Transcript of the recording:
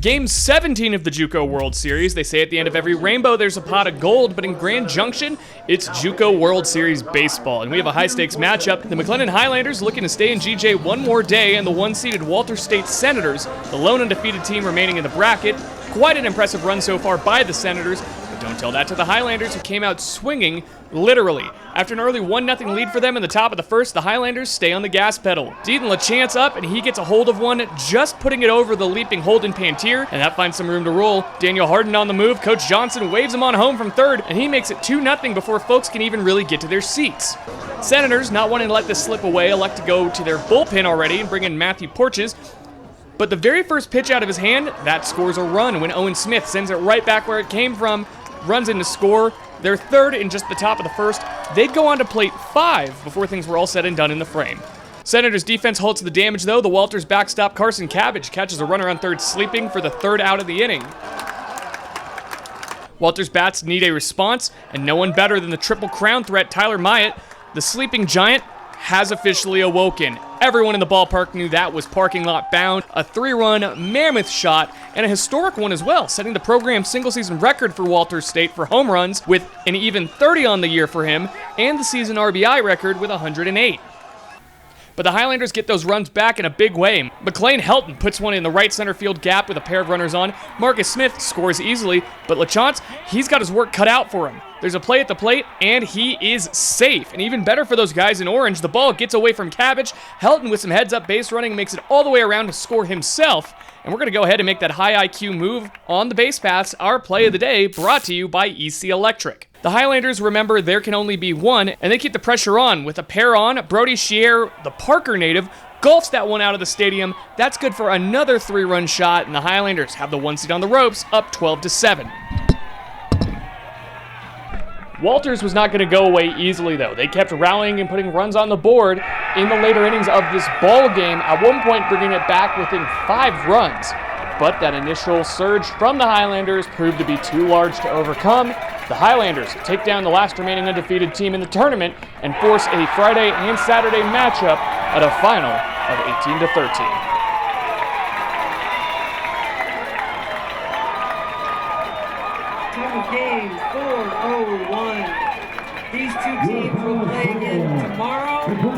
Game 17 of the JUCO World Series. They say at the end of every rainbow there's a pot of gold, but in Grand Junction, it's JUCO World Series baseball. And we have a high-stakes matchup. The McLennan Highlanders looking to stay in GJ one more day, and the one-seeded Walters State Senators, the lone undefeated team remaining in the bracket. Quite an impressive run so far by the Senators, but don't tell that to the Highlanders, who came out swinging, literally. After an early 1-0 lead for them in the top of the first, the Highlanders stay on the gas pedal. Deaton LaChance up, and he gets a hold of one, just putting it over the leaping Holden Pantier, and that finds some room to roll. Daniel Harden on the move. Coach Johnson waves him on home from third, and he makes it 2-0 before folks can even really get to their seats. Senators, not wanting to let this slip away, elect to go to their bullpen already and bring in Matthew Porches. But the very first pitch out of his hand, that scores a run when Owen Smith sends it right back where it came from, runs in to score. They're third in just the top of the first. They'd go on to plate 5 before things were all said and done in the frame. Senators defense halts the damage though. The Walters backstop Carson Cabbage catches a runner on third sleeping for the third out of the inning. Walters bats need a response, and no one better than the Triple Crown threat Tyler Myatt. The sleeping giant has officially awoken. Everyone in the ballpark knew that was parking lot bound. A 3-run mammoth shot, and a historic one as well, setting the program's single-season record for Walters State for home runs with an even 30 on the year for him, and the season RBI record with 108. But the Highlanders get those runs back in a big way. McLean Helton puts one in the right center field gap with a pair of runners on. Marcus Smith scores easily, but LaChance, he's got his work cut out for him. There's a play at the plate, and he is safe. And even better for those guys in orange, the ball gets away from Cabbage. Helton with some heads-up base running makes it all the way around to score himself. And we're going to go ahead and make that high IQ move on the base paths, our play of the day, brought to you by EC Electric. The Highlanders, remember, there can only be one, and they keep the pressure on. With a pair on, Brody Shier, the Parker native, golfs that one out of the stadium. That's good for another 3-run shot, and the Highlanders have the one seed on the ropes, up 12-7. Walters was not going to go away easily, though. They kept rallying and putting runs on the board in the later innings of this ball game, at one point bringing it back within 5 runs. But that initial surge from the Highlanders proved to be too large to overcome. The Highlanders take down the last remaining undefeated team in the tournament and force a Friday and Saturday matchup at a final of 18-13. Game 4-0-1. These two teams will play again tomorrow.